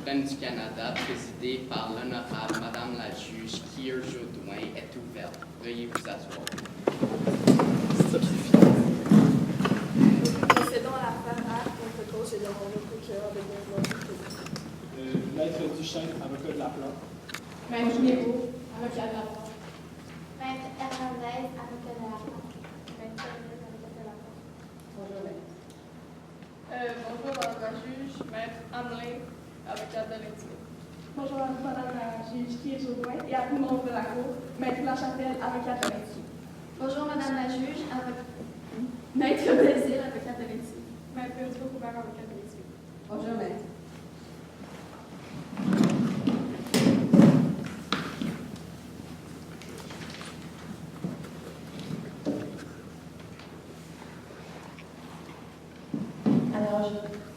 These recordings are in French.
suprême du Canada, présidée par l'honorable Madame la juge Kier Jodoin, est ouverte. Veuillez vous asseoir. Procédons à l'affaire A contre cause et demandons au procureur de bien Maître Duchesne, avocat de la plante. Maître Guéraud, avocat de la plante. Maître Hernandez, avocat de la plante. Maître Hernandez, avocat de la plante. Bonjour, maître. Bonjour Madame la juge, Maître Hamelin, avocate de l'éthique. Bonjour Madame la juge qui est Jodoin et à tout le monde de la cour, Maître Lachapelle, avocate de l'éthique. Bonjour Madame la juge, Maître Bézil, avocate de l'éthique. Maître Ducoubert, avocate de l'éthique. Bonjour, maître. Alors,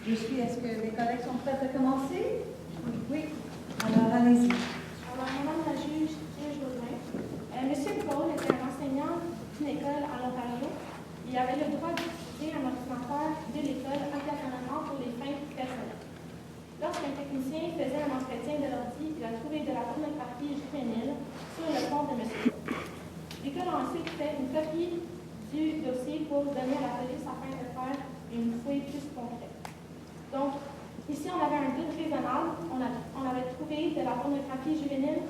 je suis. Est-ce que les collègues sont prêts à commencer? Oui. Alors, allez-y. Alors, Madame la juge qui est Jodoin, Monsieur Paul était un enseignant d'une école à l'Ontario. Il avait le droit d'utiliser un ordinateur de l'école occasionnellement pour les fins personnelles. Lorsqu'un technicien faisait un entretien de l'ordi, il a trouvé de la pornographie juvénile sur le compte de Monsieur Paul. L'école a ensuite fait une copie du dossier pour donner à la police afin de faire une fouille plus concrète. Donc, ici, on avait un doute raisonnable. On avait trouvé de la pornographie juvénile,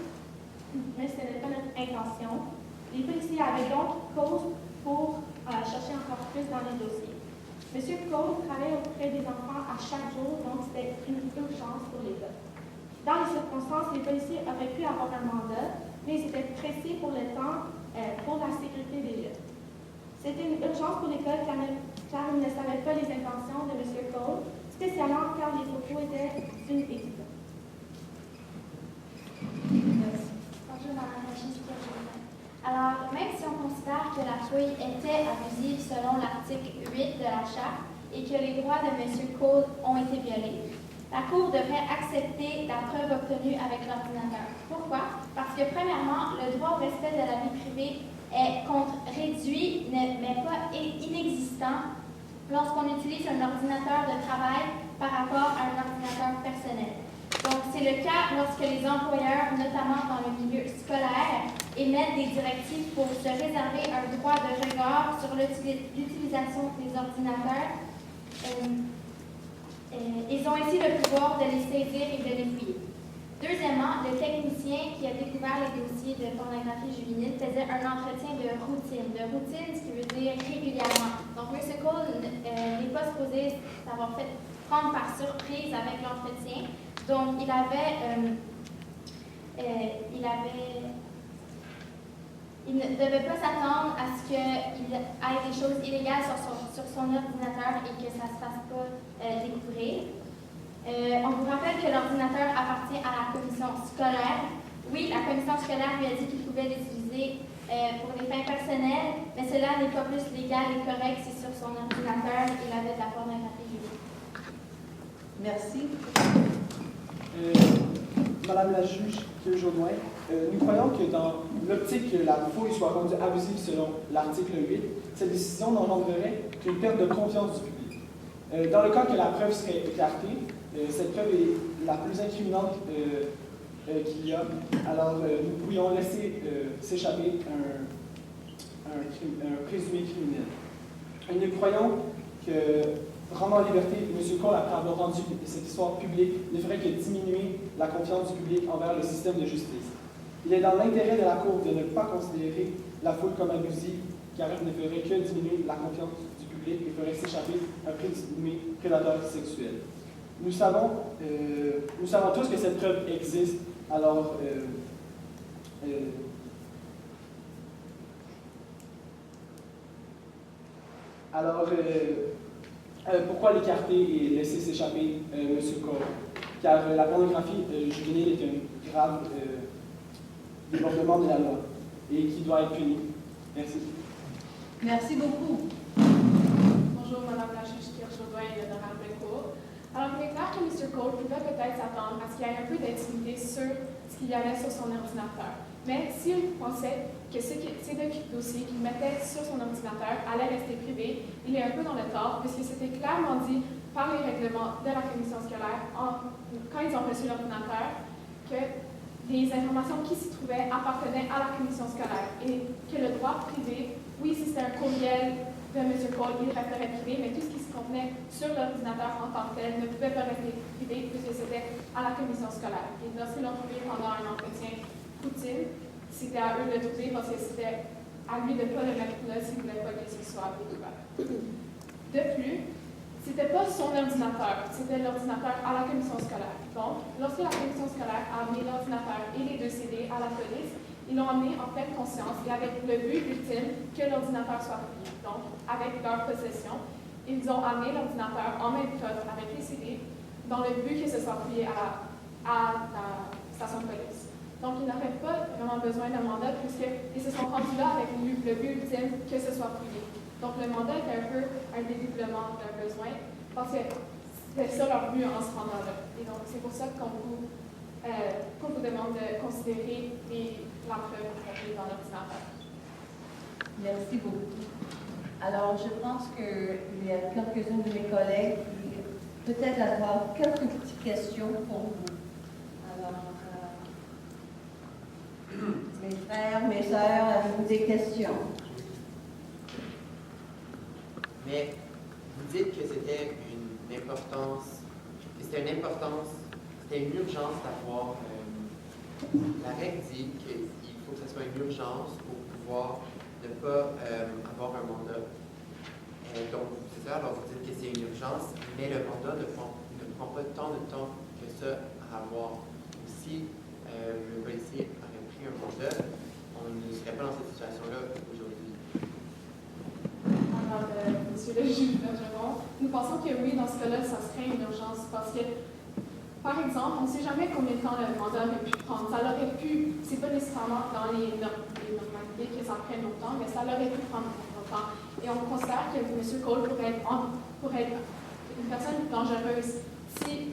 mais ce n'était pas notre intention. Les policiers avaient donc cause pour chercher encore plus dans les dossiers. Monsieur Cole travaille auprès des enfants à chaque jour, donc c'était une urgence pour les gars. Dans les circonstances, les policiers auraient pu avoir un mandat, mais ils étaient pressés pour le temps pour la sécurité des jeunes. C'était une urgence pour l'école car ils ne savaient pas les intentions de M. Cole, spécialement car les photos étaient d'une étudiante. Merci. bonjour Madame la juge qui est Jodoin. Alors, même si on considère que la fouille était abusive selon l'article 8 de la Charte et que les droits de M. Cole ont été violés, la Cour devrait accepter la preuve obtenue avec l'ordinateur. Pourquoi? Parce que, premièrement, le droit au respect de la vie privée est réduit, mais pas inexistant, lorsqu'on utilise un ordinateur de travail par rapport à un ordinateur personnel. Donc, c'est le cas lorsque les employeurs, notamment dans le milieu scolaire, émettent des directives pour se réserver un droit de regard sur l'utilisation des ordinateurs. Ils ont ainsi le pouvoir de les saisir et de les fouiller. Deuxièmement, le technicien qui a découvert les dossiers de pornographie juvénile faisait un entretien de routine. De routine, ce qui veut dire régulièrement. Donc, M. Cole n'est pas supposé s'avoir fait prendre par surprise avec l'entretien. Donc, il ne devait pas s'attendre à ce qu'il ait des choses illégales sur son ordinateur et que ça ne se fasse pas découvrir. On vous rappelle que l'ordinateur appartient à la commission scolaire. Oui, la commission scolaire lui a dit qu'il pouvait l'utiliser pour des fins personnelles, mais cela n'est pas plus légal et correct si sur son ordinateur il avait de la pornographie juvénile. Merci. Madame la juge Kier Jodoin, nous croyons que dans l'optique que la fouille soit rendue abusive selon l'article 8, cette décision n'engendrerait qu'une perte de confiance du public. Dans le cas que la preuve serait écartée, cette preuve est la plus incriminante qu'il y a, alors nous pourrions laisser s'échapper un présumé criminel. Et nous croyons que rendre en liberté M. Cole après avoir rendu cette histoire publique ne ferait que diminuer la confiance du public envers le système de justice. Il est dans l'intérêt de la Cour de ne pas considérer la fouille comme abusive, car elle ne ferait que diminuer la confiance du public et ferait s'échapper un présumé prédateur sexuel. Nous savons tous que cette preuve existe, alors pourquoi l'écarter et laisser s'échapper M. Cole? Car la pornographie juvénile est un grave débordement de la loi et qui doit être puni. Merci. Merci beaucoup. Bonjour Madame la juge Kier Jodoin et l'honorable Cour. Alors, il est clair que M. Cole pouvait peut-être s'attendre à ce qu'il y ait un peu d'intimité sur ce qu'il y avait sur son ordinateur. Mais s'il pensait que ces dossiers qu'il mettait sur son ordinateur allaient rester privés, il est un peu dans le tort, puisque c'était clairement dit par les règlements de la commission scolaire, quand ils ont reçu l'ordinateur, que les informations qui s'y trouvaient appartenaient à la commission scolaire et que le droit privé, oui, si c'était un courriel de M. Cole, il resterait privé, mais tout ce qui se contenait sur l'ordinateur en tant que tel ne pouvait pas rester privé puisque c'était à la commission scolaire. Et lorsqu'ils l'ont trouvé pendant un entretien routine, c'était à eux de le trouver parce que c'était à lui de ne pas le mettre là s'il ne voulait pas que ce soit découvert. De plus, c'était pas son ordinateur, c'était l'ordinateur à la commission scolaire. Donc, lorsque la commission scolaire a amené l'ordinateur et les 2 CD à la police, ils l'ont amené en pleine conscience et avec le but ultime que l'ordinateur soit fouillé. Donc, avec leur possession, ils ont amené l'ordinateur en même coffre avec les CD dans le but que ce soit fouillé à la station de police. Donc, ils n'auraient pas vraiment besoin d'un mandat puisqu'ils se sont rendus là avec le but ultime que ce soit fouillé. Donc, le mandat était un peu un dédoublement d'un besoin parce que c'était ça leur but en se rendant là. Et donc, c'est pour ça qu'on vous demande de considérer la preuve contenue dans l'ordinateur. Merci beaucoup. Alors, je pense qu'il y a quelques-uns de mes collègues qui peut-être avoir quelques petites questions pour vous. Alors, mes frères, mes sœurs, avez-vous des questions? Mais vous dites que c'était une importance, c'était une urgence d'avoir. La règle dit qu'il faut que ce soit une urgence pour pouvoir ne pas avoir un mandat. Donc, c'est ça, alors vous dites que c'est une urgence, mais le mandat ne prend pas tant de temps que ça à avoir. Si le policier aurait pris un mandat, on ne serait pas dans cette situation-là aujourd'hui. Alors, Monsieur le juge Bergeron, nous pensons que oui, dans ce cas-là, ça serait une urgence parce que, par exemple, on ne sait jamais combien de temps le mandat aurait pu prendre. Ça l'aurait pu, c'est pas nécessairement dans les normalités que ça prenne longtemps, mais ça l'aurait pu prendre longtemps. Et on considère que M. Cole pourrait être une personne dangereuse si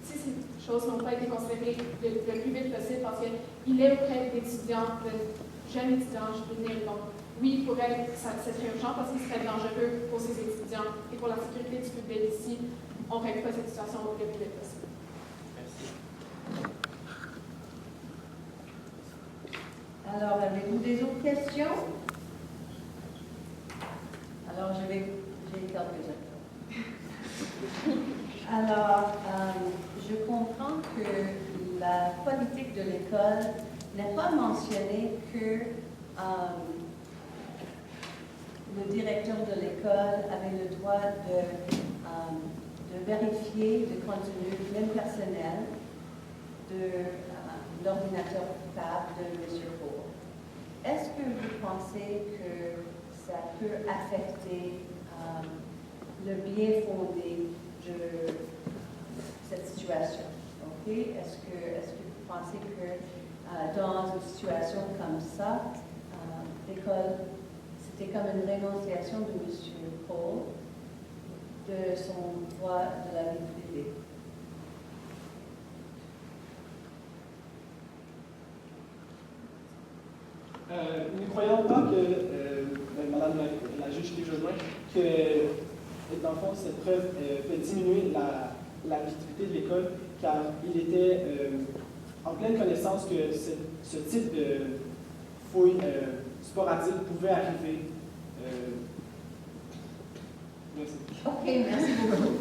ces choses n'ont pas été considérées le plus vite possible parce qu'il est auprès d'étudiants, de jeunes étudiants juvéniles. Donc, oui, pour elle, ça serait urgent parce qu'il serait dangereux pour ses étudiants et pour la sécurité du public si on ne règle pas cette situation le plus vite possible. Merci. Alors, avez-vous des autres questions? Alors, j'ai quelques-uns. Alors, je comprends que la politique de l'école n'est pas mentionnée que le directeur de l'école avait le droit de vérifier le contenu, même personnel, de l'ordinateur portable de M. Cole. Est-ce que vous pensez que ça peut affecter le bien fondé de cette situation? Okay? Est-ce que vous pensez que dans une situation comme ça, l'école, c'était comme une rénonciation de M. Cole de son droit de la vie privée? Nous ne croyons pas que, Madame la juge qui rejoint, que dans le fond, cette preuve fait diminuer la légitimité de l'école, car il était en pleine connaissance que ce type de fouille sporadique pouvait arriver. Merci. OK, merci beaucoup.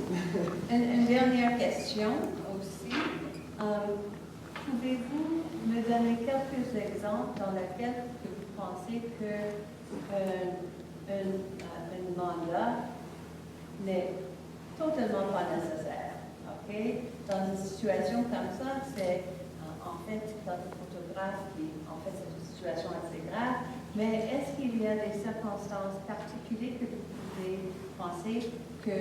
Une dernière question aussi. Pouvez-vous me donner quelques exemples dans lesquels vous pensez qu'un mandat n'est totalement pas nécessaire? OK? Dans une situation comme ça, c'est en fait quand le photographe, en fait c'est une situation assez grave, mais est-ce qu'il y a des circonstances particulières que vous pouvez penser que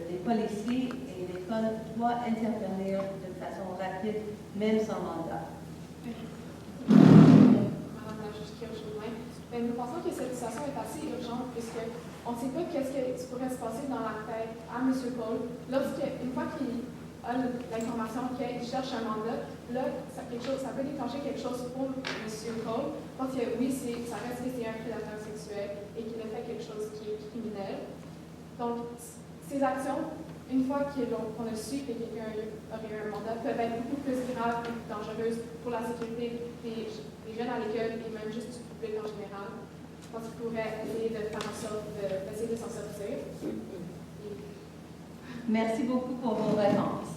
les policiers et l'école doivent intervenir de façon rapide, même sans mandat? Madame la juge Kirchhoff, nous pensons que cette situation est assez urgente puisqu'on ne sait pas qu'est-ce qui pourrait se passer dans la tête à M. Cole. Une fois qu'il a l'information qu'il cherche un mandat, là, ça peut déclencher quelque chose pour M. Cole parce que oui, ça reste que c'est un prédateur sexuel et qu'il a fait quelque chose qui est criminel. Donc, ces actions, une fois qu'on a su que quelqu'un aurait eu un mandat, peuvent être beaucoup plus graves et plus dangereuses pour la sécurité des jeunes à l'école et même juste du public en général. Je pense qu'il pourrait essayer de faire en sorte d'essayer de s'en sortir. Merci beaucoup pour vos réponses.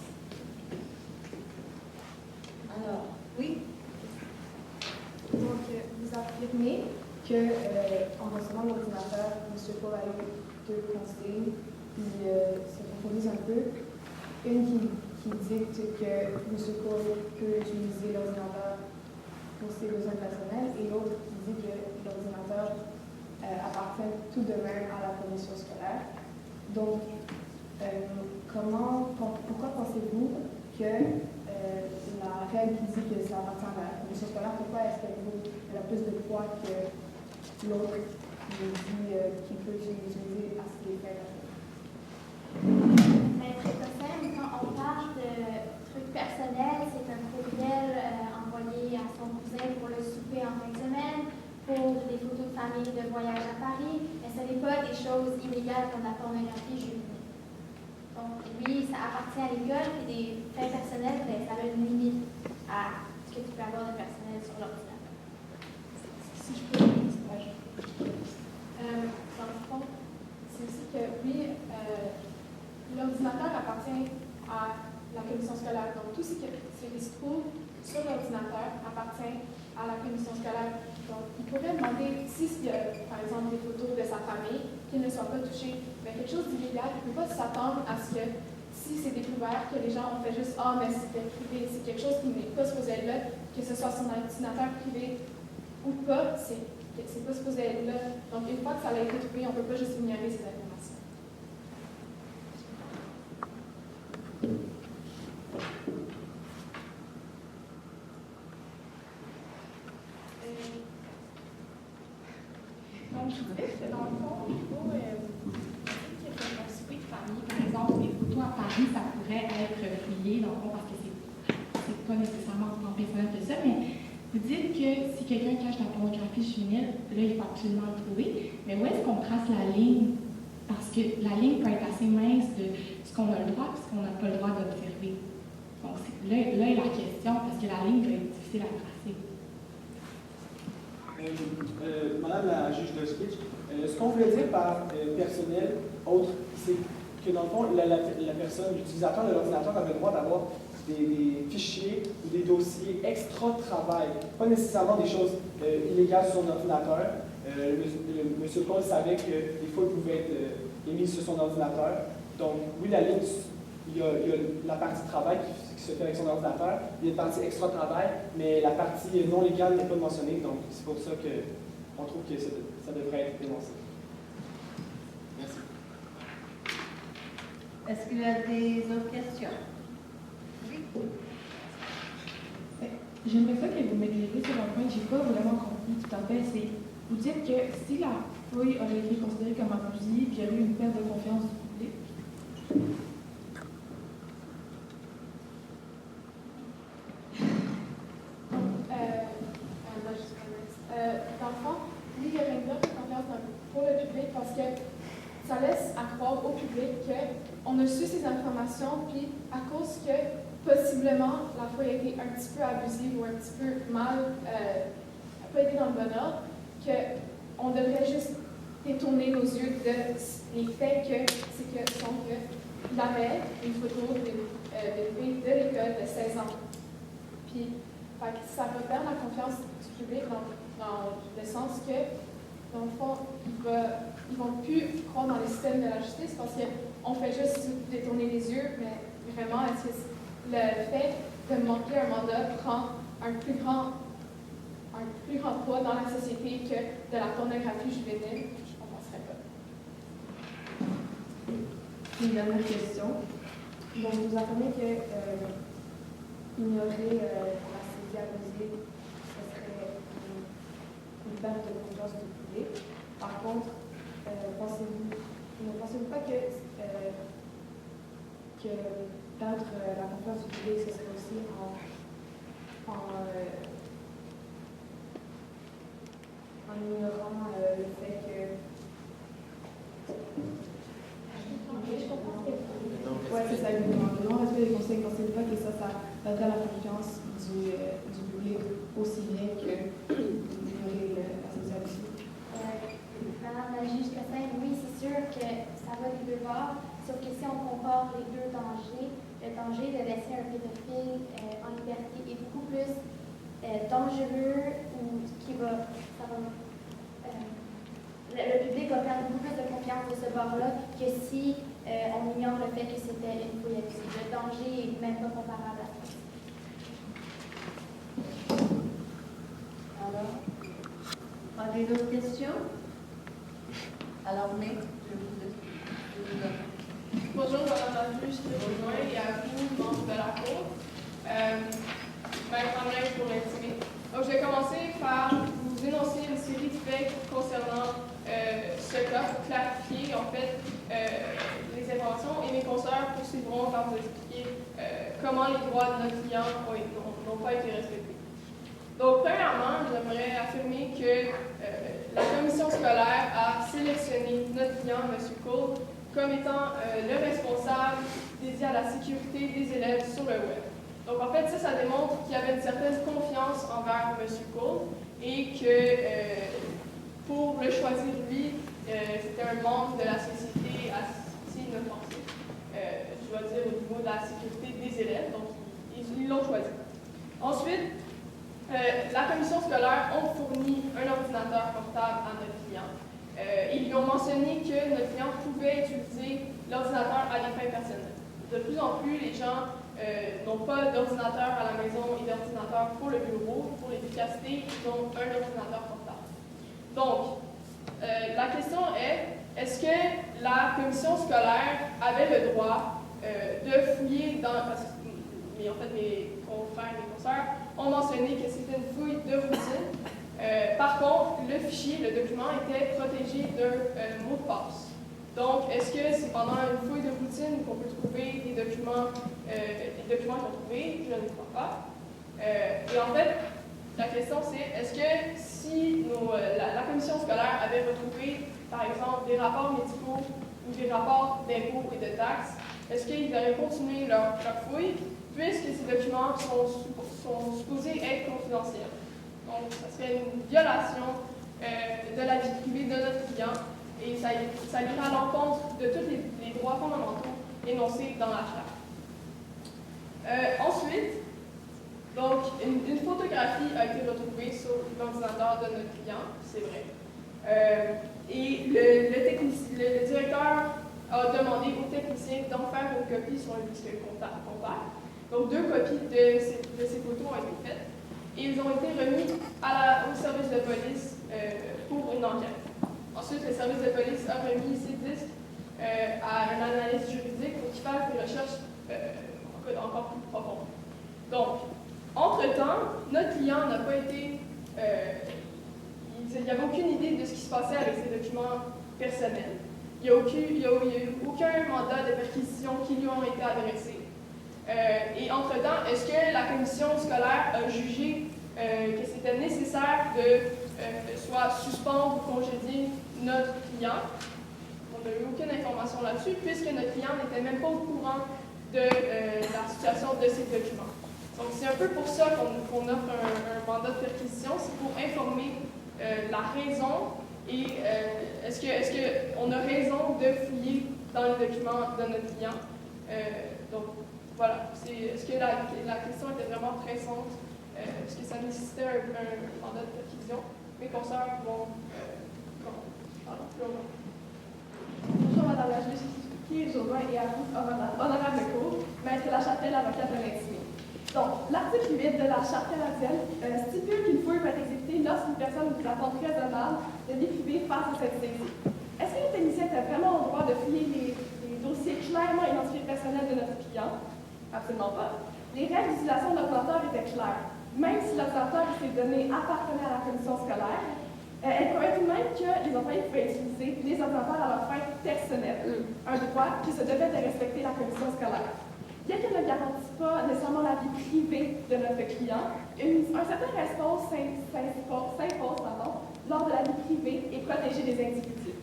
Alors, oui? Donc, vous affirmez qu'en recevant l'ordinateur, M. Paul a eu 2 consignes, puis se reproduisent un peu. Une qui dicte que M. Paul peut utiliser l'ordinateur pour ses besoins personnels, et l'autre qui dit que l'ordinateur appartient tout de même à la commission scolaire. Donc, pourquoi pensez-vous que la règle qui dit que ça appartient à la commission scolaire, pourquoi est-ce qu'elle a plus de poids que l'autre qui dit qu'il peut utiliser à ses fins? Mais très simple, quand on parle de trucs personnels, c'est un courriel envoyé à son cousin pour le souper en fin de semaine, pour des photos de famille de voyage à Paris, mais ce n'est pas des choses illégales comme la pornographie juvénile. Donc oui, ça appartient à l'école, et des faits personnels, mais ça a une limite à ce que tu peux avoir de personnel sur l'ordinateur. Si je peux ajouter. Dans le fond, c'est aussi que oui, l'ordinateur appartient à la commission scolaire. Donc, tout ce qui se trouve sur l'ordinateur appartient à la commission scolaire. Donc, il pourrait demander, s'il y a, par exemple, des photos de sa famille, qu'ils ne soient pas touchés. Mais quelque chose d'illégal, il ne peut pas s'attendre à ce que, si c'est découvert, que les gens ont fait juste « Ah, mais c'était privé », c'est quelque chose qui n'est pas supposé être là, que ce soit son ordinateur privé ou pas, c'est pas supposé être là. Donc, une fois que ça a été trouvé, on ne peut pas juste ignorer ces informations. Donc, je disais que dans le fond, il faut qu'il y ait un souper de famille, par exemple, les photos à Paris, ça pourrait être fouillé, dans le fond, parce que c'est pas nécessairement tant personnel que ça, mais vous dites que si quelqu'un cache la pornographie juvénile, là, il faut absolument le trouver, mais où est-ce qu'on trace la ligne? Parce que la ligne peut être assez mince de ce qu'on a le droit et ce qu'on n'a pas le droit d'observer. Donc, là est la question, parce que la ligne peut être difficile à tracer. Madame la juge de speech, ce qu'on voulait dire par personnel autre, c'est que dans le fond, la personne, l'utilisateur de l'ordinateur avait le droit d'avoir des fichiers ou des dossiers extra-travail, pas nécessairement des choses illégales sur son ordinateur. Monsieur Paul savait que des fois, il pouvait être émis sur son ordinateur. Donc, oui, la ligne, il y a la partie travail qui se fait avec son ordinateur, il y a une partie extra-travail, mais la partie non légale n'est pas mentionnée, donc c'est pour ça qu'on trouve que ça devrait être dénoncé. Merci. Est-ce qu'il y a des autres questions? Oui. J'aimerais ça que vous m'éclairiez sur un point que je n'ai pas vraiment compris tout à fait. C'est, vous dites que si la fouille aurait été considérée comme abusive, il y aurait eu une perte de confiance du public. Dans le fond, oui, il y aurait une perte de confiance pour le public parce que ça laisse à croire au public qu'on a su ces informations, puis à cause que possiblement la fouille a été un petit peu abusive ou un petit peu mal, pas été dans le bon ordre, qu'on devrait juste détourner nos yeux de les faits qu'il avait une photo d'une fille de l'école de 16 ans. Puis, ça va perdre la confiance du public dans le sens que, dans le fond, ils vont plus croire dans le système de la justice parce qu'on fait juste détourner les yeux, mais vraiment, est-ce que le fait de manquer un mandat prend un plus grand poids dans la société que de la pornographie juvénile? Je ne penserais pas. Une dernière question. Donc, vous affirmez que ignorer la saisie abusive, ce serait une perte de confiance du public. Par contre, ne pensez-vous pas que perdre la confiance du public, ce serait aussi en ignorant le fait que... Je comprends. exactement. Le non-respect des consignes ne considère pas que ça atteint la confiance du public aussi bien que d'ignorer la socialité. Madame la juge Cassin, oui, c'est sûr que ça va des deux bords, sauf que si on compare les deux dangers, le danger de laisser un pédophile en liberté est beaucoup plus dangereux ou le public va perdre beaucoup plus de confiance de ce bord-là que si on ignore le fait que c'était une fouille abusive. Le danger n'est même pas comparable à ça. Alors, avez-vous d'autres questions? Alors, Maître, je vous donne. Bonjour, Madame la juge Beaudoin et à vous, membres de la Cour. Maître André pour l'intimer. Donc, je vais commencer par vous énoncer une série de faits concernant ce cas pour clarifier, en fait, les informations et mes consoeurs poursuivront par vous expliquer comment les droits de notre client n'ont pas été respectés. Donc, premièrement, j'aimerais affirmer que la commission scolaire a sélectionné notre client, M. Cole, comme étant le responsable dédié à la sécurité des élèves sur le web. Donc, en fait, ça démontre qu'il y avait une certaine confiance envers M. Cole et que pour le choisir lui, c'était un membre de la société assez inoffensif, je dois dire au niveau de la sécurité des élèves, donc ils l'ont choisi. Ensuite, la commission scolaire a fourni un ordinateur portable à notre client. Ils lui ont mentionné que notre client pouvait utiliser l'ordinateur à des fins personnelles. De plus en plus, les gens n'ont pas d'ordinateur à la maison et d'ordinateur pour le bureau. Pour l'efficacité, ils ont un ordinateur portable. Donc, la question est-ce que la commission scolaire avait le droit de fouiller dans... Mais en fait, mes confrères et mes consoeurs ont mentionné que c'était une fouille de routine. Par contre, le fichier, le document était protégé d'un mot de passe. Donc, est-ce que c'est pendant une fouille de routine qu'on peut trouver des documents qu'ils ont trouvés? Je ne crois pas. Et en fait, la question c'est, est-ce que si la commission scolaire avait retrouvé, par exemple, des rapports médicaux ou des rapports d'impôts et de taxes, est-ce qu'ils auraient continué leur fouille, puisque ces documents sont supposés être confidentiels? Donc, ça serait une violation de la vie privée de notre client et ça ira à l'encontre de tous les droits fondamentaux énoncés dans la Charte. Ensuite, donc, une photographie a été retrouvée sur l'ordinateur de notre client, c'est vrai. Et le directeur a demandé au technicien d'en faire une copie sur un disque compact. Donc, 2 copies de ces photos ont été faites et ils ont été remis au service de police pour une enquête. Ensuite, le service de police a remis ces disques à un analyste juridique pour qu'il fasse des recherches encore plus profondes. Donc, entre-temps, notre client n'a pas été... il n'y avait aucune idée de ce qui se passait avec ses documents personnels. Il n'y a eu aucun mandat de perquisition qui lui ont été adressés. Et entre-temps, est-ce que la commission scolaire a jugé que c'était nécessaire de soit suspendre ou congédier notre client? On n'a eu aucune information là-dessus, puisque notre client n'était même pas au courant de la situation de ces documents. Donc, c'est un peu pour ça qu'on offre un mandat de perquisition, c'est pour informer la raison et est-ce qu'on a raison de fouiller dans les documents de notre client. Donc, voilà. Est-ce que la question était vraiment pressante? Est-ce que ça nécessitait un mandat de perquisition? Mes consoeurs vont parler plus longtemps. Bonjour, Madame la juge Pierre Jodoin et à vous, honorable cour, Maître Lachapelle, avocat de l'intimé. Donc, l'article 8 de la Charte canadienne stipule qu'une fouille peut être exécutée lorsqu'une personne vous attend raisonnable de vie privée face à cette saisie. Est-ce que le technicien était vraiment au droit de fouiller les dossiers clairement identifiés personnels de notre client? Absolument pas. Les règles d'utilisation de l'ordinateur étaient claires. Même si l'ordinateur et ses données appartenaient à la commission scolaire, elle promet tout de même que les employés pouvaient utiliser les ordinateurs à leur fin personnelle, un droit qui se devait de respecter la commission scolaire. Bien qu'elle ne garantisse pas nécessairement la vie privée de notre client, un certain respect s'impose lors de la vie privée et protéger des individus.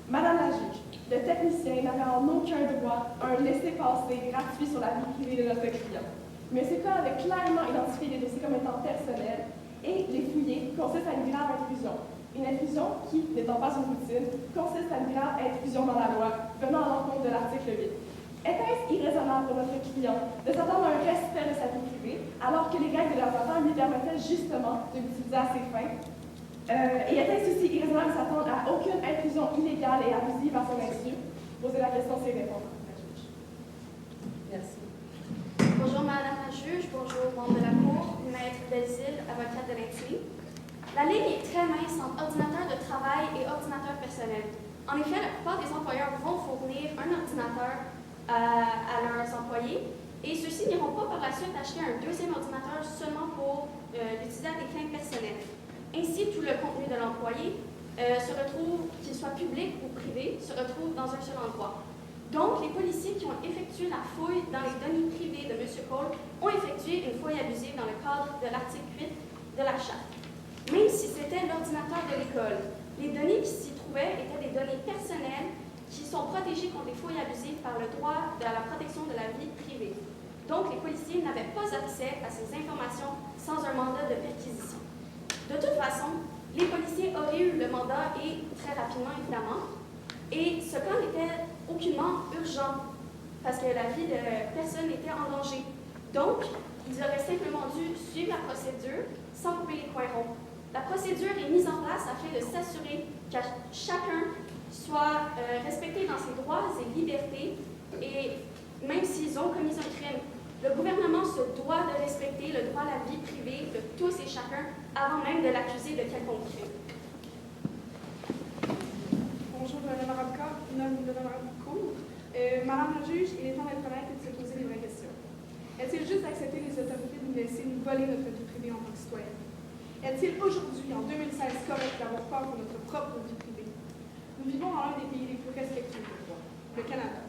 Madame la juge, Le technicien n'avait en aucun droit un laissez-passer gratuit sur la vie privée de notre client. M. Cole avait clairement identifié les dossiers comme étant personnels et les fouiller consiste à une grave intrusion. Une intrusion qui, n'étant pas une routine, consiste à une grave intrusion dans la loi venant à l'encontre de l'article 8. Était-ce irraisonnable pour notre client de s'attendre à un respect de sa vie privée alors que les règles de l'ordinateur lui permettaient justement de l'utiliser à ses fins? Et était-ce aussi irraisonnable de s'attendre à aucune intrusion illégale et abusive à son insu? Poser la question, c'est répondre. Merci. Bonjour Madame la juge, bonjour membre de la Cour, maître Belzile, avocate de l'intime. La ligne est très mince entre ordinateur de travail et ordinateur personnel. En effet, la plupart des employeurs vont fournir un ordinateur à leurs employés et ceux-ci n'iront pas par la suite acheter un deuxième ordinateur seulement pour l'utiliser à des fins personnelles. Ainsi, tout le contenu de l'employé se retrouve, qu'il soit public ou privé, se retrouve dans un seul endroit. Donc, les policiers qui ont effectué la fouille dans les données privées de M. Cole ont effectué une fouille abusive dans le cadre de l'article 8 de la Charte. Même si c'était l'ordinateur de l'école, les données qui s'y trouvaient étaient des données personnelles qui sont protégées contre les fouilles abusives par le droit de la protection de la vie privée. Donc, les policiers n'avaient pas accès à ces informations sans un mandat de perquisition. De toute façon, les policiers auraient eu le mandat et très rapidement, évidemment, et ce plan n'était aucunement urgent parce que la vie de personne était en danger. Donc, ils auraient simplement dû suivre la procédure sans couper les coins ronds. La procédure est mise en place afin de s'assurer que chacun soit respecté dans ses droits et libertés, et même s'ils ont commis un crime, le gouvernement se doit de respecter le droit à la vie privée de tous et chacun avant même de l'accuser de quelconque crime. Bonjour, l'honorable Cour. Madame la juge, il est temps d'être honnête et de se poser les vraies questions. Est-il juste d'accepter les autorités de nous laisser nous voler notre vie privée en tant que citoyen? Est-il aujourd'hui, en 2016, correct d'avoir peur pour notre propre vie privée? Nous vivons dans l'un des pays les plus respectueux du droit, le Canada.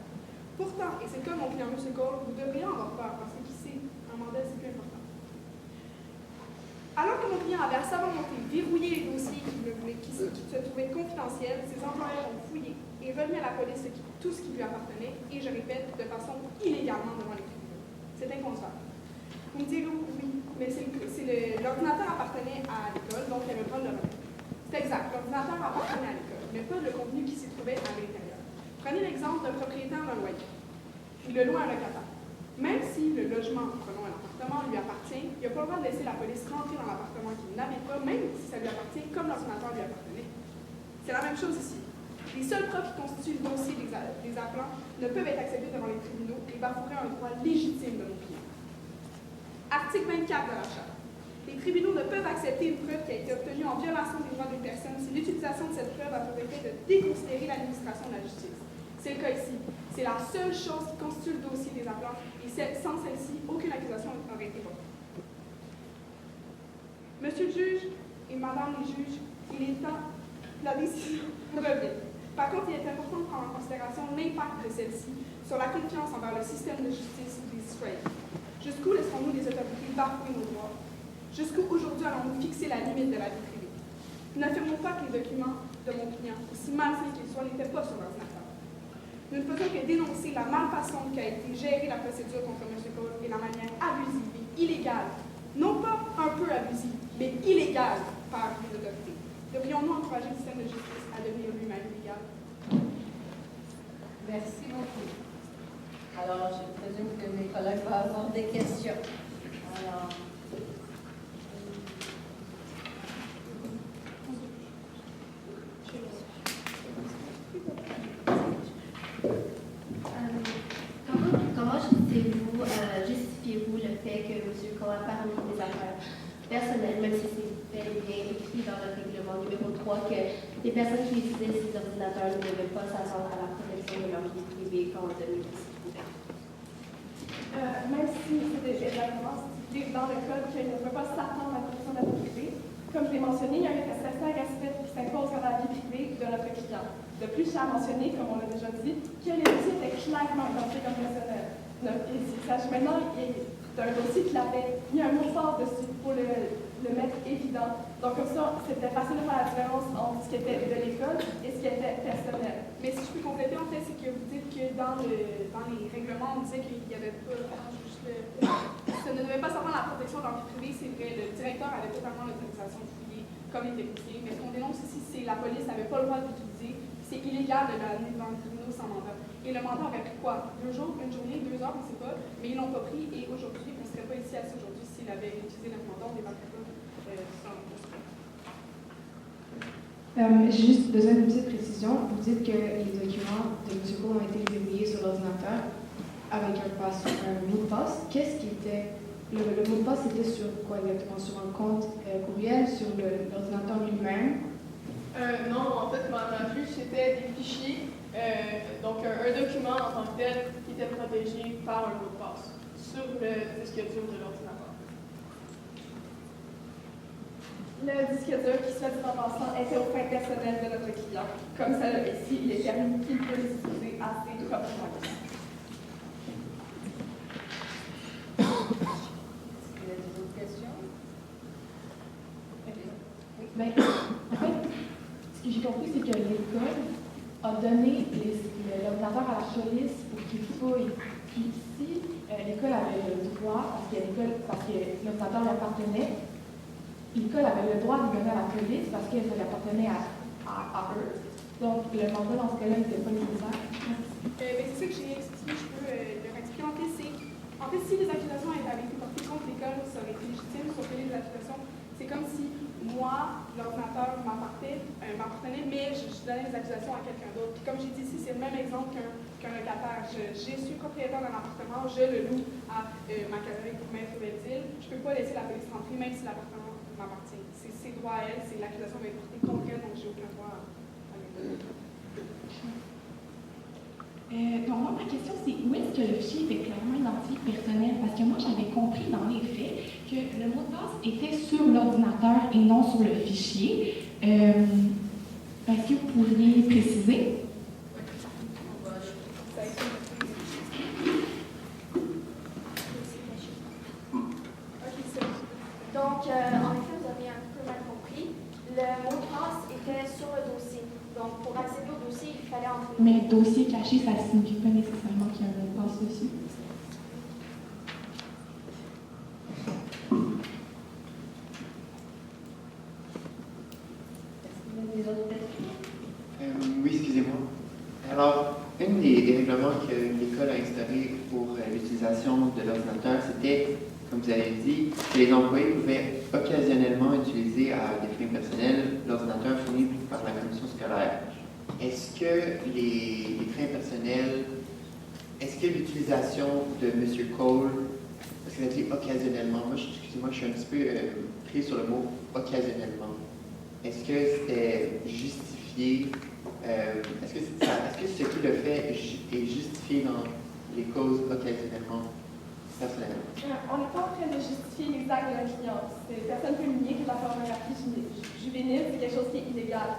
Pourtant, et c'est comme mon client M. Cole, vous devriez en avoir peur parce que qui sait, un mandat c'est plus important. Alors que mon client avait à sa volonté verrouillé les dossiers qui se trouvaient confidentiels, ses employeurs ont fouillé et remis à la police tout ce qui lui appartenait, et je répète, de façon illégalement devant les tribunaux. C'est inconcevable. Vous me direz oui, mais l'ordinateur appartenait à l'école, donc il y avait le droit de le remettre. C'est exact, l'ordinateur appartenait à l'école, mais pas le contenu qui s'y trouvait à l'intérieur. Prenez l'exemple d'un propriétaire d'un loyer. Il le loue à un locataire. Même si le logement, prenons un appartement, lui appartient, il n'a pas le droit de laisser la police rentrer dans l'appartement qu'il n'avait pas, même si ça lui appartient comme l'ordinateur lui appartenait. C'est la même chose ici. Les seules preuves qui constituent le dossier des appelants ne peuvent être acceptées devant les tribunaux et bafoueraient un droit légitime de nos clients. Article 24 de la Charte. Les tribunaux ne peuvent accepter une preuve qui a été obtenue en violation des droits d'une personne si l'utilisation de cette preuve a pour effet de déconsidérer l'administration de la justice. C'est le cas ici. C'est la seule chose qui constitue le dossier des appelants et sans celle-ci, aucune accusation n'aurait été portée. Monsieur le juge et madame les juges, il est temps que la décision revienne. Par contre, il est important de prendre en considération l'impact de celle-ci sur la confiance envers le système de justice des citoyens. Jusqu'où laisserons-nous les autorités bafouer nos droits? Jusqu'où aujourd'hui allons-nous fixer la limite de la vie privée? Nous n'affirmons pas que les documents de mon client, aussi malsains qu'ils soient, n'étaient pas sur l'ordinateur. Nous ne faisons que dénoncer la malfaçon qu'a été gérée la procédure contre M. Cole et la manière abusive et illégale, non pas un peu abusive, mais illégale par les autorités. Devrions-nous encourager le système de justice à devenir lui-même illégal? Merci beaucoup. Alors, je présume que mes collègues vont avoir des questions. Alors, comment justifiez-vous le fait que M. Cole a parmi des affaires personnelles, même si c'est bel et bien écrit dans le règlement numéro 3, que les personnes qui utilisaient ces ordinateurs ne devaient pas s'attendre à la protection de leur vie privée quand on donne des Même si c'était exactement stipulé dans le code qu'il ne peut pas s'attendre à la protection de la vie privée, comme je l'ai mentionné, il y a un certain respect qui s'impose à la vie privée de notre client. De plus, j'ai mentionné, comme on l'a déjà dit, que les dossiers étaient clairement identifiés comme personnels. Il s'agit maintenant d'un dossier qui avait mis un mot fort dessus pour le mettre évident. Donc comme ça, c'était facile de faire la différence entre ce qui était de l'école et ce qui était personnel. Mais si je peux compléter, en fait, c'est que vous dites que dans les règlements, on disait qu'il n'y avait pas... ça ne devait pas savoir la protection de la vie privée, c'est vrai. Le directeur avait totalement l'autorisation de fouiller comme les techniciens. Mais ce qu'on dénonce ici, c'est que la police n'avait pas le droit d'utiliser. C'est illégal de l'amener devant le tribunal sans mandat. Et le mandat avait pris quoi? 2 jours, 1 journée, 2 heures, on ne sait pas. Mais ils ne l'ont pas pris et aujourd'hui, on ne serait pas ici à ce aujourd'hui s'il avait utilisé notre mandat, on ne débattrait pas sans poste. J'ai juste besoin d'une petite précision. Vous dites que les documents de M. Cole ont été verrouillés sur l'ordinateur avec un mot de passe. Qu'est-ce qui était... Le mot de passe, c'était sur quoi exactement? Sur un compte courriel, sur l'ordinateur lui-même? Non, en fait, ma juge, c'était des fichiers, donc un document en tant que tel qui était protégé par un mot de passe sur le disque dur de l'ordinateur. Le disque dur, qui soit dit en passant, était aux fins personnelles de notre client. Comme ça, ici, il est permis qu'il peut les utiliser à ses propres moyens. Est-ce qu'il y a des autres questions? Ben, en fait, ce que j'ai compris, c'est que l'école a donné l'ordinateur à la police pour qu'il fouille. Puis si l'école avait le droit, parce que l'ordinateur lui appartenait, l'école avait le droit de donner à la police parce que ça lui appartenait à eux. Donc, le mandat dans ce cas-là n'était pas nécessaire. C'est ça que j'ai expliqué, je peux le expliquer. En fait, si les accusations avaient été portées contre l'école, ça aurait été légitime, sauf que les accusations, c'est comme si moi, l'ordinateur m'appartenait, mais je donnais les accusations à quelqu'un d'autre. Puis comme j'ai dit ici, c'est le même exemple qu'un locataire. Je suis propriétaire d'un appartement, je le loue à ma collègue Maître Belzile. Je ne peux pas laisser la police rentrer, même si l'appartement m'appartient. C'est ses droits à elle, c'est l'accusation va être portée contre elle, donc j'ai aucun droit à lui. Donc, moi, ma question, c'est où est-ce que le fichier était clairement identifié personnel? Parce que moi, j'avais compris dans les faits que le mot de passe était sur l'ordinateur et non sur le fichier. Est-ce que vous pourriez préciser? Donc, en effet, vous avez un peu mal compris. Le mot de passe était sur le dossier. Donc, pour accéder au dossier, il fallait entrer. Mais dossier caché, ça ne signifie pas nécessairement qu'il y a un mot de passe dessus. Est-ce qu'il y a des autres questions? Oui, excusez-moi. Alors, un des règlements que l'école a instauré pour l'utilisation de l'ordinateur, c'était, comme vous avez dit, que les employés pouvaient occasionnellement utiliser à des fins personnelles l'ordinateur fourni par la commission scolaire. Est-ce que les fins personnelles, est-ce que l'utilisation de M. Cole, parce qu'il a dit occasionnellement, moi, excusez-moi, je suis un petit peu pris sur le mot occasionnellement. Est-ce que c'était justifié? Est-ce que ce qu'il a fait est justifié dans les causes occasionnellement personnelles? On n'est pas en train de justifier les actes de la cliente. Personne ne peut nier que la pornographie juvénile, c'est quelque chose qui est illégal.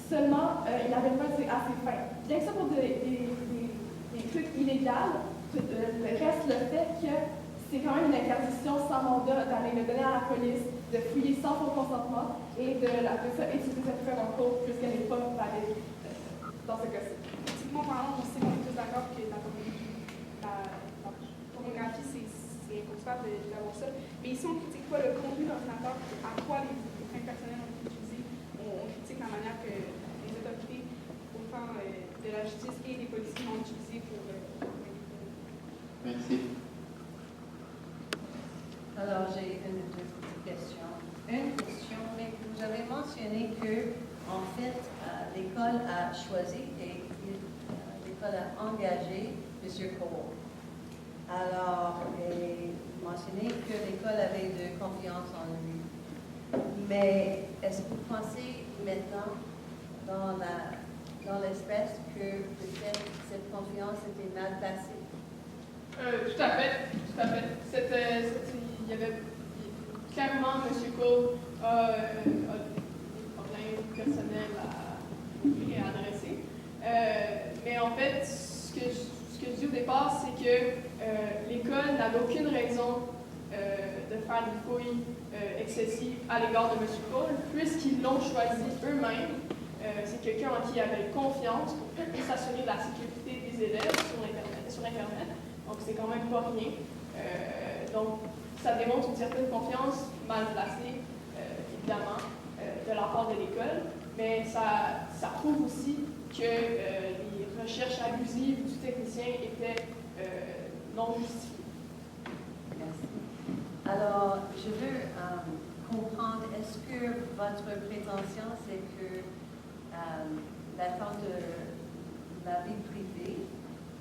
Seulement, il avait le droit à ses fins. Bien que ça pour des trucs illégaux, le reste, le fait que c'est quand même une interdiction sans mandat d'aller le donner à la police, de fouiller sans son consentement et de utiliser cette preuve en cours puisqu'elle n'est pas valide dans ce cas-ci. Typiquement parlant, on sait qu'on est tous d'accord que la pornographie, c'est inconcevable d'avoir ça. Mais ici, on ne critique pas le contenu de l'ordinateur, à quoi les fins personnelles ont été utilisées. On critique la manière que les autorités, autant de la justice et des policiers, l'ont utilisé pour... Merci. Alors, j'ai deux petites questions. Une question, mais vous avez mentionné que, en fait, l'école a choisi et l'école a engagé M. Cole. Alors, vous mentionnez que l'école avait de confiance en lui. Mais est-ce que vous pensez maintenant, dans l'espèce, que peut-être cette confiance était mal placée? Tout à fait, tout à fait. Il y avait clairement, M. Cole a des problèmes personnels à adresser. Mais en fait, ce que je dis au départ, c'est que l'école n'avait aucune raison de faire des fouilles excessives à l'égard de M. Cole, puisqu'ils l'ont choisi eux-mêmes c'est quelqu'un en qui il avait confiance pour s'assurer de la sécurité des élèves sur Internet. Donc, c'est quand même pas rien. Donc, ça démontre une certaine confiance mal placée, évidemment, de la part de l'école, mais ça prouve aussi que les recherches abusives du technicien étaient non justifiées. Merci. Alors, je veux comprendre, est-ce que votre prétention, c'est que l'attente de la vie privée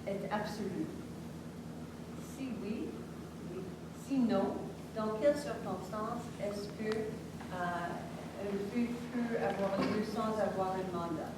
est absolue? Si oui, oui. Si non, dans quelles circonstances est-ce que une fille peut avoir lieu sans avoir un mandat?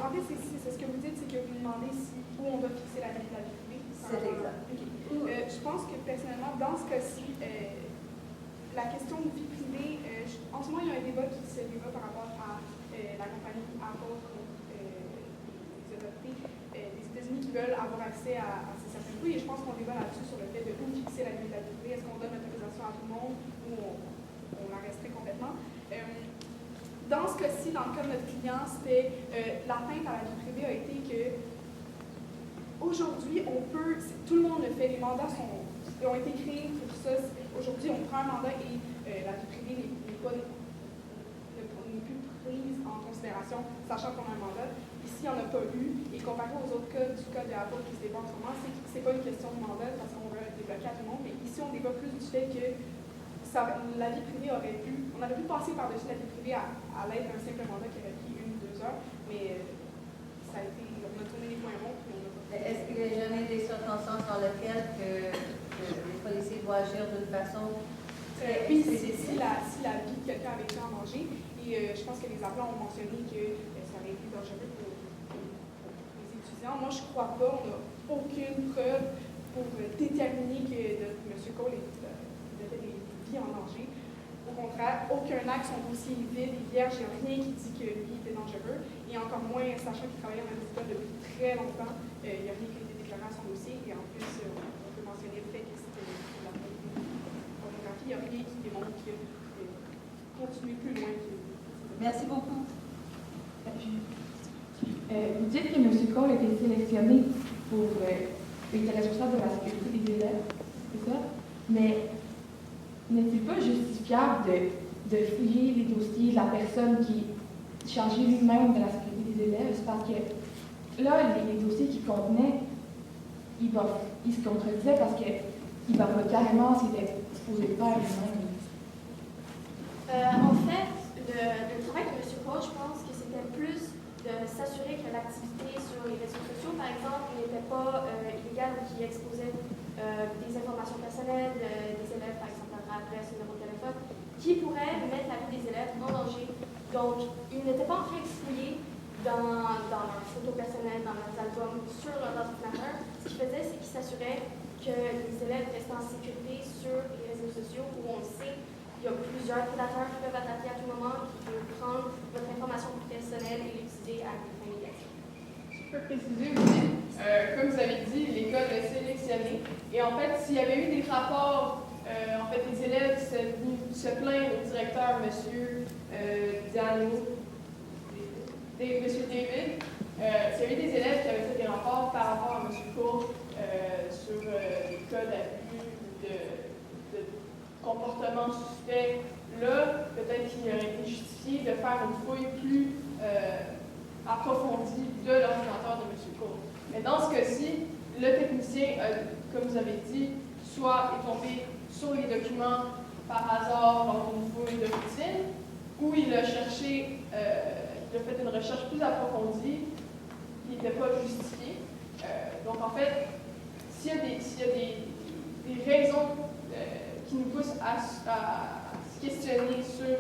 En fait, c'est ce que vous dites, c'est que vous demandez où on doit fixer la vie privée. C'est exact. Okay. Je pense que personnellement, dans ce cas-ci, la question de vie privée, en ce moment, il y a un débat qui se débat par rapport à la compagnie Apple les autorités des États-Unis qui veulent avoir accès à ces certains fruits. Et je pense qu'on débat là-dessus sur le fait de où fixer la vie privée. Est-ce qu'on donne l'autorisation à tout le monde ou on la restreint complètement? Dans ce cas-ci, dans le cas de notre client, c'était l'atteinte à la vie privée a été que aujourd'hui, tout le monde le fait, les mandats ont été créés pour ça. Aujourd'hui, on prend un mandat et la vie privée n'est plus prise en considération, sachant qu'on a un mandat. Ici, on n'a pas eu, et comparé aux autres cas du cas de Apple qui se débat en ce moment, c'est pas une question de mandat parce qu'on veut débloquer à tout le monde, mais ici, on débat plus du fait que la vie privée on aurait pu passer par-dessus la vie privée à l'aide d'un simple mandat qui aurait pris 1 ou 2 heures, mais ça a été, on a tourné les points ronds. Est-ce qu'il y a jamais des circonstances dans lesquelles que les policiers doivent agir d'une façon très spécifique? Si la vie de quelqu'un avait été en danger, et je pense que les appelants ont mentionné que ça aurait été dangereux pour les étudiants. Moi, je ne crois pas, on n'a aucune preuve pour déterminer que M. Cole était des vies en danger. Au contraire, aucun acte, son dossier est vide et vierge, il n'y a rien qui dit que lui était dangereux. Et encore moins, sachant qu'il travaillait en médical depuis très longtemps, il n'y a rien qui a été déclaré à son dossier. Et en plus, on peut mentionner le fait que c'était la pornographie. Il n'y a rien qui démontre qu'il a continué plus loin que. Merci beaucoup. Vous dites que M. Cole a été sélectionné pour être responsable de la sécurité des élèves, c'est ça? Mais n'est-il pas justifiable de fouiller les dossiers de la personne qui est chargée lui-même de la sécurité des élèves? C'est parce que là, les dossiers qu'il contenait, ils se contredisaient parce qu'il parlait carrément ce qu'il était supposé faire lui-même. En fait, le travail de M. Cole, je pense que c'était plus de s'assurer que l'activité sur les réseaux sociaux, par exemple, n'était pas illégale ou qui exposait des informations personnelles des élèves, par exemple leur adresse, numéro de téléphone, qui pourrait mettre la vie des élèves en danger. Donc, ils n'étaient pas en train de fouiller dans leurs photos personnelles, dans leurs albums, sur leur ordinateur. Ce qu'ils faisaient, c'est qu'ils s'assuraient que les élèves restaient en sécurité sur les réseaux sociaux où on le sait. Il y a plusieurs prédateurs qui peuvent attaquer à tout moment, qui peuvent prendre votre information personnelle et l'utiliser à des fins négatives. Je peux préciser aussi, comme vous avez dit, l'école est sélectionnée. Et en fait, s'il y avait eu des rapports, en fait, les élèves se plaignent au directeur, M. David, s'il y avait des élèves qui avaient fait des rapports par rapport à M. Cole sur les cas d'abus de comportement suspect, là, peut-être qu'il aurait été justifié de faire une fouille plus approfondie de l'ordinateur de M. Cole. Mais dans ce cas-ci, le technicien, comme vous avez dit, soit est tombé sur les documents par hasard dans une fouille de routine, ou il a cherché, il a fait une recherche plus approfondie, qui n'était pas justifiée. Donc en fait, s'il y a des raisons qui nous poussent à se questionner sur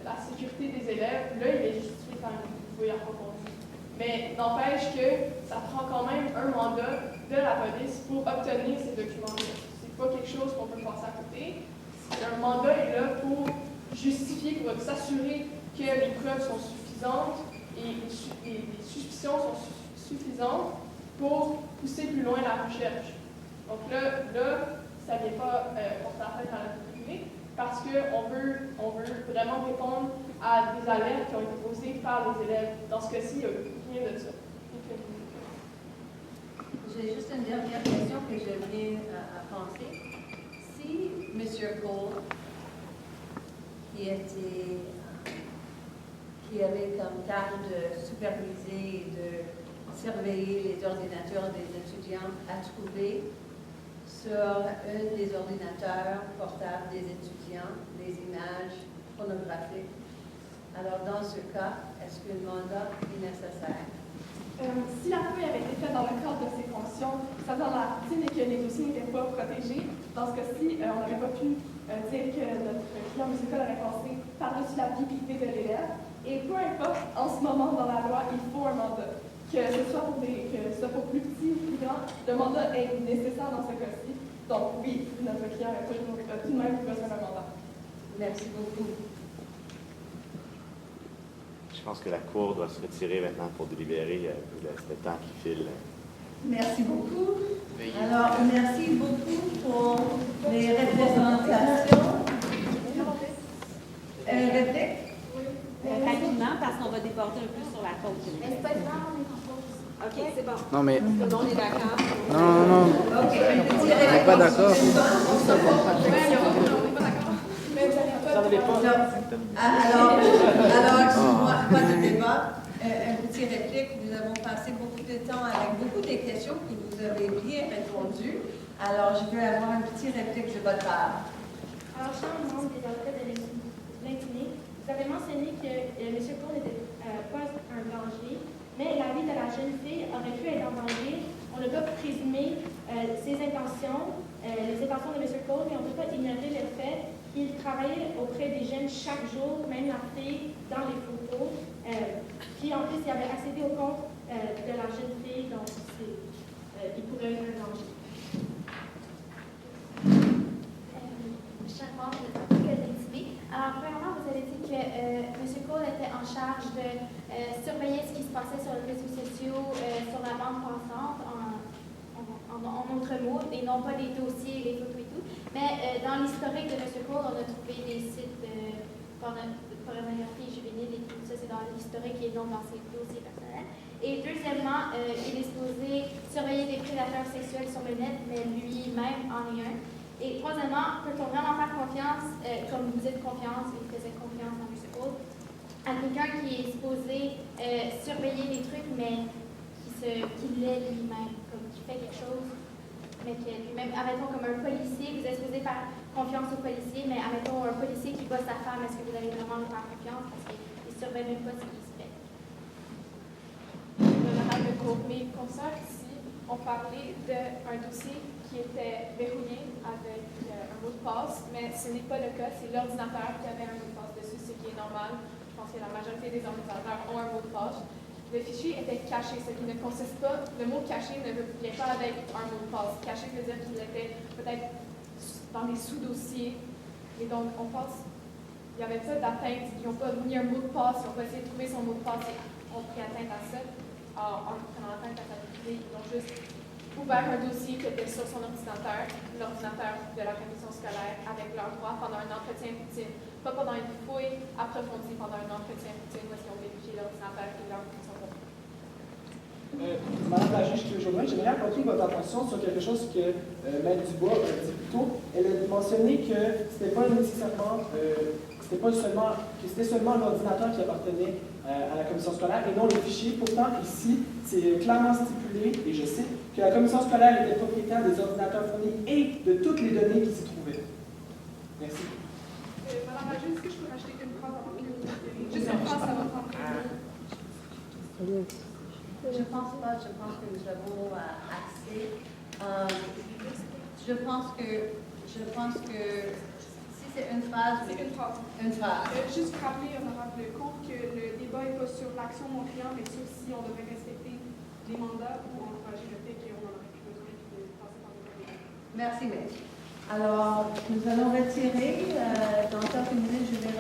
la sécurité des élèves, là, il est justifié par une fouille approfondie. Mais n'empêche que ça prend quand même un mandat de la police pour obtenir ces documents-là. C'est pas quelque chose qu'on peut passer à côté. Un mandat est là pour justifier, pour s'assurer que les preuves sont suffisantes et les suspicions sont suffisantes pour pousser plus loin la recherche. Donc là ça ne vient pas porter atteinte à la vie privée parce qu'on veut vraiment répondre à des alertes qui ont été posées par les élèves. Dans ce cas-ci, il n'y a rien de ça. J'ai juste une dernière question que je viens à penser. Si M. Cole, qui avait comme tâche de superviser et de surveiller les ordinateurs des étudiants, a trouvé sur un des ordinateurs portables des étudiants des images pornographiques, alors dans ce cas, est-ce qu'un mandat est nécessaire? Si la fouille avait été faite dans le cadre de ses fonctions, c'est-à-dire la routine et que les dossiers n'étaient pas protégés, dans ce cas-ci, on n'aurait pas pu dire que notre client musical aurait passé par-dessus la vie privée de l'élève. Et peu importe, en ce moment, dans la loi, il faut un mandat. Que ce soit pour plus petit ou plus grand, le mandat est nécessaire dans ce cas-ci. Donc oui, notre client a tout de même besoin d'un mandat. Merci beaucoup. Je pense que la Cour doit se retirer maintenant pour délibérer le temps qui file. Merci beaucoup. Alors, merci beaucoup pour les représentations. Réplique? Rapidement, parce qu'on va déborder un peu sur la côte. Mais c'est pas grave, on est en pause. OK, c'est bon. Non, mais. Tout le monde est d'accord? Non. OK. On n'est pas d'accord. Alors, excuse-moi, pas de débat. Un petit réplique. Nous avons passé beaucoup de temps avec beaucoup de questions que vous avez bien répondues. Alors, je veux avoir un petit réplique de votre part. Alors, je suis un membre des avocats de l'intimé. Vous avez mentionné que M. Cole n'était pas un danger, mais la vie de la jeune fille aurait pu être en danger. On ne peut pas présumer ses intentions, les intentions de M. Cole, mais on ne peut pas ignorer le fait qu'il travaillait auprès des jeunes chaque jour, même la fille dans les photos. Puis en plus, il avait accédé au compte de la jeune fille, donc il pourrait être un danger. Chaque membre des avocats d'intimé. Alors, premièrement, vous avez dit que M. Cole était en charge de surveiller ce qui se passait sur les réseaux sociaux, sur la bande passante, en autres mots, et non pas les dossiers, les photos et tout. Mais dans l'historique de M. Cole, on a trouvé des sites pornographie juvénile et tout ça, c'est dans l'historique et non dans ses dossiers personnels. Et deuxièmement, il est supposé surveiller des prédateurs sexuels sur le net, mais lui-même en est un. Et troisièmement, peut-on vraiment faire confiance, comme vous dites confiance, il faisait confiance dans M. Cole, à quelqu'un qui est supposé surveiller des trucs, mais qui l'est lui-même, comme qui fait quelque chose, mais qui est lui-même, admettons comme un policier, vous êtes supposé faire confiance au policier, mais admettons un policier qui bat sa femme, est-ce que vous allez vraiment lui faire confiance parce qu'il ne surveille même pas ce qui se fait? L'honorable Cour, mes consoeurs ici ont parlé d'un dossier qui était verrouillé avec un mot de passe, mais ce n'est pas le cas, c'est l'ordinateur qui avait un mot de passe dessus, ce qui est normal. Je pense que la majorité des ordinateurs ont un mot de passe. Le fichier était caché, ce qui ne consiste pas, le mot caché ne vient pas avec un mot de passe. Caché veut dire qu'il était peut-être dans les sous-dossiers. Et donc, on pense, il y avait ça d'atteinte, ils n'ont pas mis un mot de passe, ils ont pas essayé de trouver son mot de passe et ont pris atteinte à ça. En prenant atteinte à sa vie, ils ont juste ouvert un dossier qui était sur son ordinateur, l'ordinateur de la commission scolaire, avec leurs droits pendant un entretien routine. Pas pendant une fouille approfondie, pendant un entretien routine, où est-ce qu'ils ont vérifié l'ordinateur et leur fonction. Madame la juge Jodoin, j'aimerais attirer votre attention sur quelque chose que Maître Dubois a dit plus tôt. Elle a mentionné que c'était pas nécessairement, c'était seulement l'ordinateur qui appartenait à la commission scolaire et non les fichiers. Pourtant, ici, c'est clairement stipulé, et je sais, que la commission scolaire était propriétaire des ordinateurs fournis et de toutes les données qui s'y trouvaient. Merci. Madame la juge, est-ce que je peux rajouter une phrase avant que juste une phrase, ça va prendre. Je pense pas, je pense que nous avons assez. Je pense que si c'est une phrase. C'est une phrase. Une phrase. Juste rappeler, honorable Cour, que le débat n'est pas sur l'action de mon client, mais sur si on devrait respecter les mandats ou encourager le fait qu'on en aurait plus besoin de passer par le débat. Merci, maître. Alors, nous allons retirer, dans quelques minutes, je vais